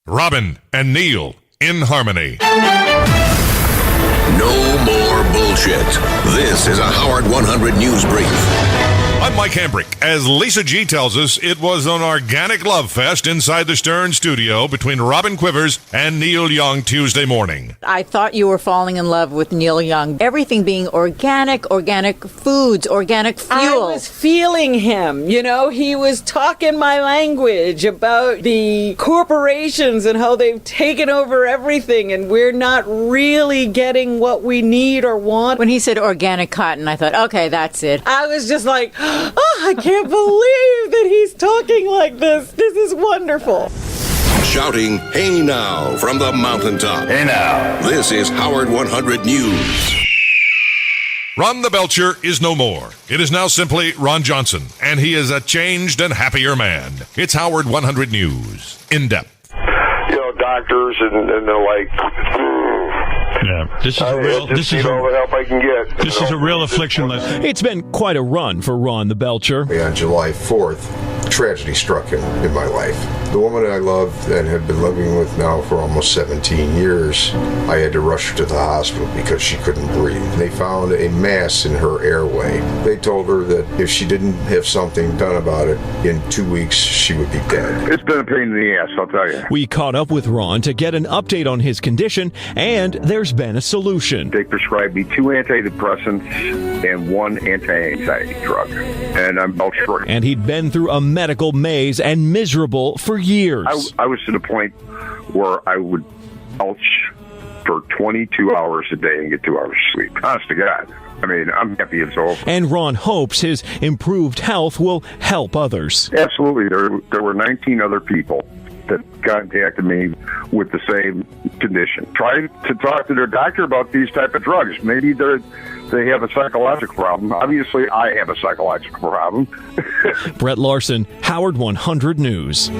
Robin and Neil in harmony. No more bullshit. This is a Howard 100 News Brief. I'm Mike Hambrick. As Lisa G tells us, it was an organic love fest inside the Stern studio between Robin Quivers and Neil Young Tuesday morning. I thought you were falling in love with Neil Young. Everything being organic foods, organic fuel. I was feeling him. You know, he was talking my language about the corporations and how they've taken over everything and we're not really getting what we need or want. When he said organic cotton, I thought, okay, that's it. I was just like, oh, I can't believe that he's talking like this. This is wonderful. Shouting, hey now, from the mountaintop. Hey now. This is Howard 100 News. Ron the Belcher is no more. It is now simply Ron Johnson, and he is a changed and happier man. It's Howard 100 News. In depth. You know, doctors and they're like, yeah, this is a real. This is all the help I can get. This is a real affliction. It's been quite a run for Ron the Belcher. On July 4th, tragedy struck him in my life. The woman I loved and had been living with now for almost 17 years, I had to rush her to the hospital because she couldn't breathe. They found a mass in her airway. They told her that if she didn't have something done about it, in 2 weeks she would be dead. It's been a pain in the ass, I'll tell you. We caught up with Ron to get an update on his condition, and there's been a solution. They prescribed me 2 antidepressants and 1 anti-anxiety drug, and I'm belch-free. And he'd been through a medical maze and miserable for years. I was to the point where I would belch for 22 hours a day and get 2 hours of sleep. Honest to God. I mean, I'm happy it's over. And Ron hopes his improved health will help others. Absolutely. There were 19 other people that contacted me with the same condition. Try to talk to their doctor about these type of drugs. Maybe they have a psychological problem. Obviously, I have a psychological problem. Brett Larson, Howard 100 News.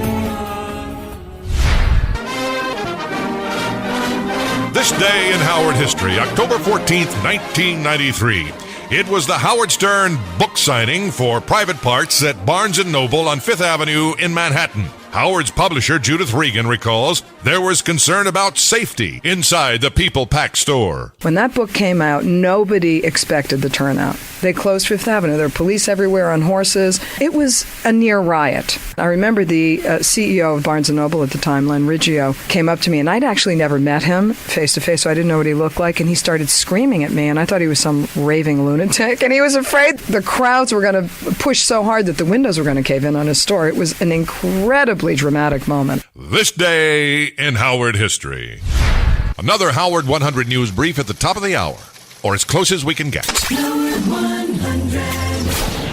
This day in Howard history, October 14th, 1993. It was the Howard Stern book signing for Private Parts at Barnes & Noble on 5th Avenue in Manhattan. Howard's publisher, Judith Regan, recalls there was concern about safety inside the People Pack store. When that book came out, nobody expected the turnout. They closed 5th Avenue. There were police everywhere on horses. It was a near riot. I remember the CEO of Barnes & Noble at the time, Len Riggio, came up to me, and I'd actually never met him face-to-face, so I didn't know what he looked like, and he started screaming at me, and I thought he was some raving lunatic, and he was afraid the crowds were going to push so hard that the windows were going to cave in on his store. It was an incredibly dramatic moment. This day in Howard history. Another Howard 100 News Brief at the top of the hour, or as close as we can get. Howard 100.